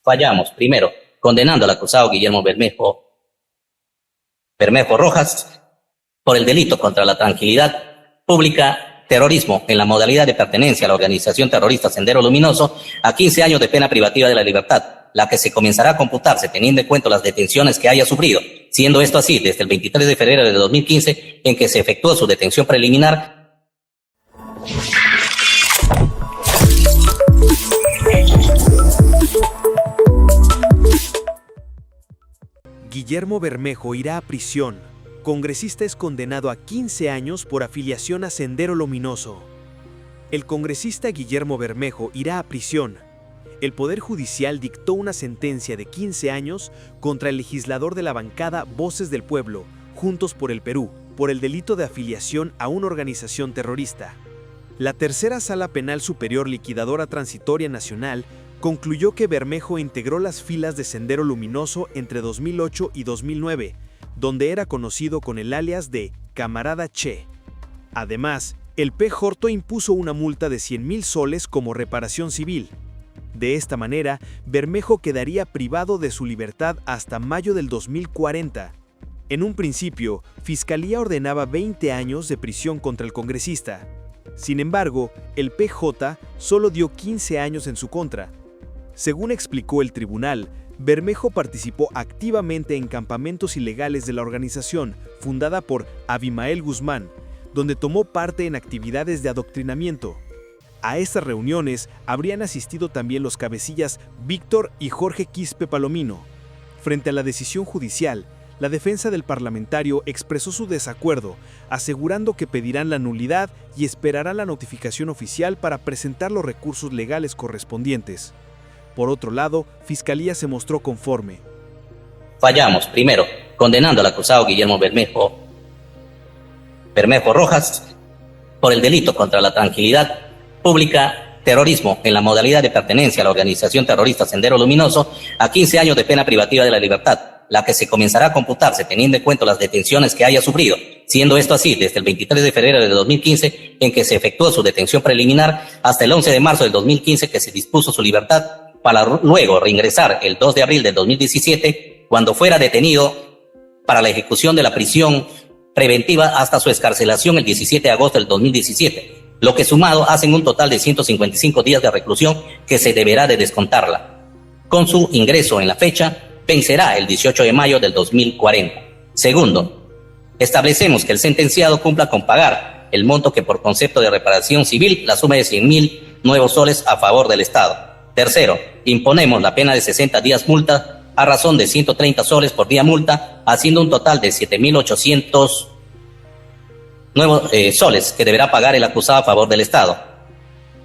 Fallamos, primero, condenando al acusado Guillermo Bermejo Rojas por el delito contra la tranquilidad pública, terrorismo en la modalidad de pertenencia a la organización terrorista Sendero Luminoso, a 15 años de pena privativa de la libertad, la que se comenzará a computarse teniendo en cuenta las detenciones que haya sufrido, siendo esto así desde el 23 de febrero de 2015 en que se efectuó su detención preliminar. Guillermo Bermejo irá a prisión. Congresista es condenado a 15 años por afiliación a Sendero Luminoso. El congresista Guillermo Bermejo irá a prisión. El Poder Judicial dictó una sentencia de 15 años contra el legislador de la bancada Voces del Pueblo, Juntos por el Perú, por el delito de afiliación a una organización terrorista. La Tercera Sala Penal Superior Liquidadora Transitoria Nacional concluyó que Bermejo integró las filas de Sendero Luminoso entre 2008 y 2009, donde era conocido con el alias de Camarada Che. Además, el PJ impuso una multa de 100,000 soles como reparación civil. De esta manera, Bermejo quedaría privado de su libertad hasta mayo del 2040. En un principio, Fiscalía ordenaba 20 años de prisión contra el congresista. Sin embargo, el PJ solo dio 15 años en su contra. Según explicó el tribunal, Bermejo participó activamente en campamentos ilegales de la organización, fundada por Abimael Guzmán, donde tomó parte en actividades de adoctrinamiento. A estas reuniones habrían asistido también los cabecillas Víctor y Jorge Quispe Palomino. Frente a la decisión judicial, la defensa del parlamentario expresó su desacuerdo, asegurando que pedirán la nulidad y esperarán la notificación oficial para presentar los recursos legales correspondientes. Por otro lado, Fiscalía se mostró conforme. Fallamos, primero, condenando al acusado Guillermo Bermejo Rojas por el delito contra la tranquilidad pública, terrorismo en la modalidad de pertenencia a la organización terrorista Sendero Luminoso, a 15 años de pena privativa de la libertad, la que se comenzará a computarse teniendo en cuenta las detenciones que haya sufrido, siendo esto así desde el 23 de febrero de 2015 en que se efectuó su detención preliminar hasta el 11 de marzo del 2015 que se dispuso su libertad, para luego reingresar el 2 de abril del 2017, cuando fuera detenido para la ejecución de la prisión preventiva hasta su excarcelación el 17 de agosto del 2017, lo que sumado hacen un total de 155 días de reclusión que se deberá de descontarla. Con su ingreso en la fecha, vencerá el 18 de mayo del 2040. Segundo, establecemos que el sentenciado cumpla con pagar el monto que por concepto de reparación civil la suma de 100,000 nuevos soles a favor del Estado. Tercero, imponemos la pena de 60 días multa a razón de 130 soles por día multa, haciendo un total de 7,800 nuevos soles que deberá pagar el acusado a favor del Estado.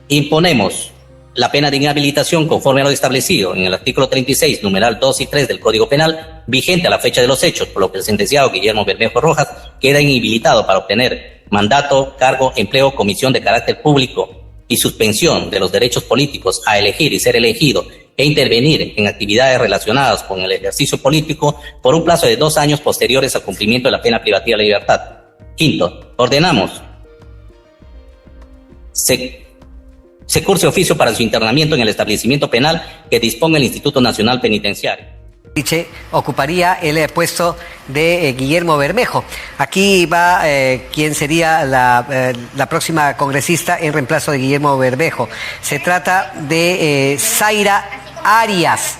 Imponemos la pena de inhabilitación conforme a lo establecido en el artículo 36, numeral 2 y 3 del Código Penal, vigente a la fecha de los hechos, por lo que el sentenciado Guillermo Bermejo Rojas queda inhabilitado para obtener mandato, cargo, empleo, comisión de carácter público y suspensión de los derechos políticos a elegir y ser elegido e intervenir en actividades relacionadas con el ejercicio político por un plazo de 2 años posteriores al cumplimiento de la pena privativa de la libertad. Quinto, ordenamos se curse oficio para su internamiento en el establecimiento penal que disponga el Instituto Nacional Penitenciario. Ocuparía el puesto de Guillermo Bermejo. Aquí va quien sería la próxima congresista en reemplazo de Guillermo Bermejo. Se trata de Zaira Arias.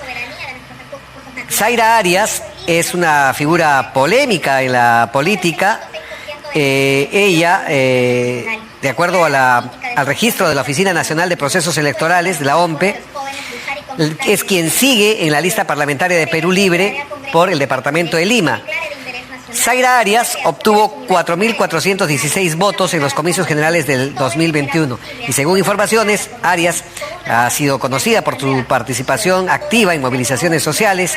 Zaira Arias es una figura polémica en la política. Ella, de acuerdo al registro de la Oficina Nacional de Procesos Electorales, de la OMPE, es quien sigue en la lista parlamentaria de Perú Libre por el departamento de Lima. Zaira Arias obtuvo 4,416 votos en los comicios generales del 2021 y según informaciones, Arias ha sido conocida por su participación activa en movilizaciones sociales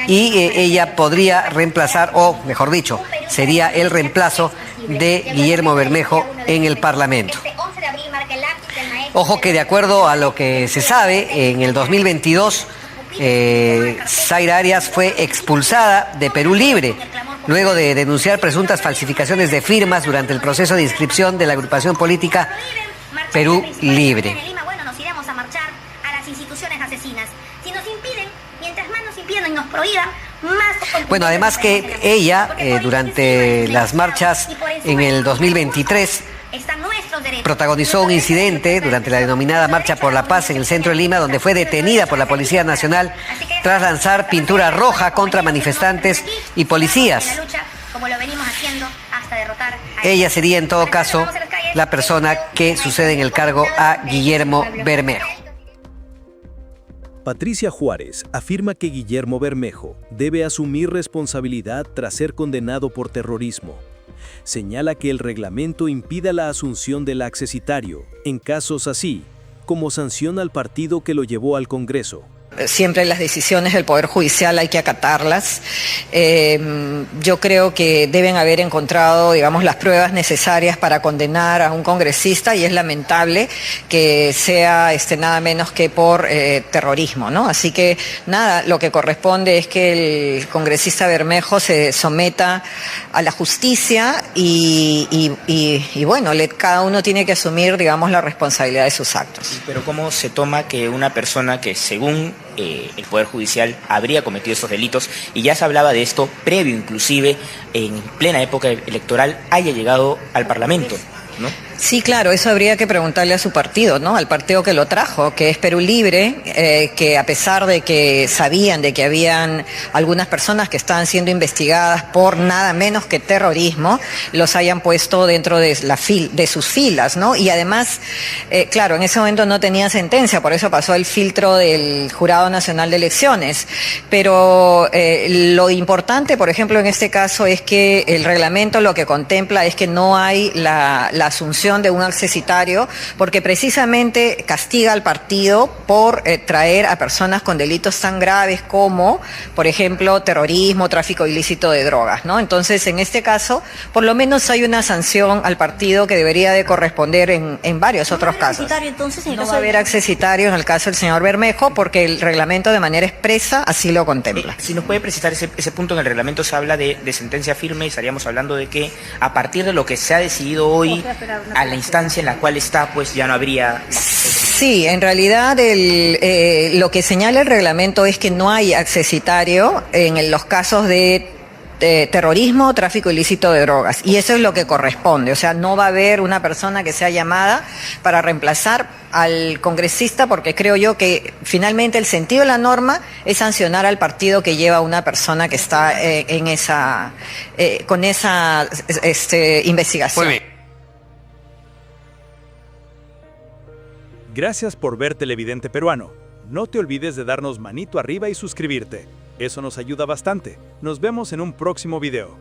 y ella podría reemplazar, o mejor dicho, sería el reemplazo de Guillermo Bermejo en el Parlamento. Ojo que de acuerdo a lo que se sabe, en el 2022 Zaira Arias fue expulsada de Perú Libre luego de denunciar presuntas falsificaciones de firmas durante el proceso de inscripción de la agrupación política Perú Libre. Bueno, nos iremos a marchar a las instituciones asesinas. Si nos impiden impidan y nos prohíban más. Bueno, además que ella, durante las marchas en el 2023, protagonizó un incidente durante la denominada Marcha por la Paz en el centro de Lima, donde fue detenida por la Policía Nacional tras lanzar pintura roja contra manifestantes y policías. Ella sería, en todo caso, la persona que sucede en el cargo a Guillermo Bermejo. Patricia Juárez afirma que Guillermo Bermejo debe asumir responsabilidad tras ser condenado por terrorismo. Señala que el reglamento impida la asunción del accesitario en casos así, como sanción al partido que lo llevó al Congreso. Siempre las decisiones del Poder Judicial hay que acatarlas. Yo creo que deben haber encontrado, digamos, las pruebas necesarias para condenar a un congresista y es lamentable que sea nada menos que por terrorismo, ¿no? Así que nada, lo que corresponde es que el congresista Bermejo se someta a la justicia y bueno, cada uno tiene que asumir, digamos, la responsabilidad de sus actos. Pero ¿cómo se toma que una persona que según el Poder Judicial habría cometido esos delitos, y ya se hablaba de esto previo inclusive en plena época electoral, haya llegado al Parlamento, ¿no? Sí, claro, eso habría que preguntarle a su partido, ¿no? Al partido que lo trajo, que es Perú Libre, que a pesar de que sabían de que habían algunas personas que estaban siendo investigadas por nada menos que terrorismo, los hayan puesto dentro de sus filas, ¿no? Y además, claro, en ese momento no tenía sentencia, por eso pasó el filtro del Jurado Nacional de Elecciones. Pero lo importante, por ejemplo, en este caso es que el reglamento lo que contempla es que no hay la asunción de un accesitario, porque precisamente castiga al partido por traer a personas con delitos tan graves como, por ejemplo, terrorismo, tráfico ilícito de drogas, ¿no? Entonces, en este caso, por lo menos hay una sanción al partido que debería de corresponder en varios otros casos. No va a haber accesitario en el caso del señor Bermejo, porque el reglamento de manera expresa así lo contempla. Si nos puede precisar ese punto, en el reglamento se habla de sentencia firme, y estaríamos hablando de que a partir de lo que se ha decidido hoy, a la instancia en la cual está, pues ya no habría... Sí, en realidad lo que señala el reglamento es que no hay accesitario en los casos de terrorismo, tráfico ilícito de drogas, y eso es lo que corresponde. O sea, no va a haber una persona que sea llamada para reemplazar al congresista, porque creo yo que finalmente el sentido de la norma es sancionar al partido que lleva a una persona que está con esa investigación. Muy bien. Gracias por ver Televidente Peruano. No te olvides de darnos manito arriba y suscribirte. Eso nos ayuda bastante. Nos vemos en un próximo video.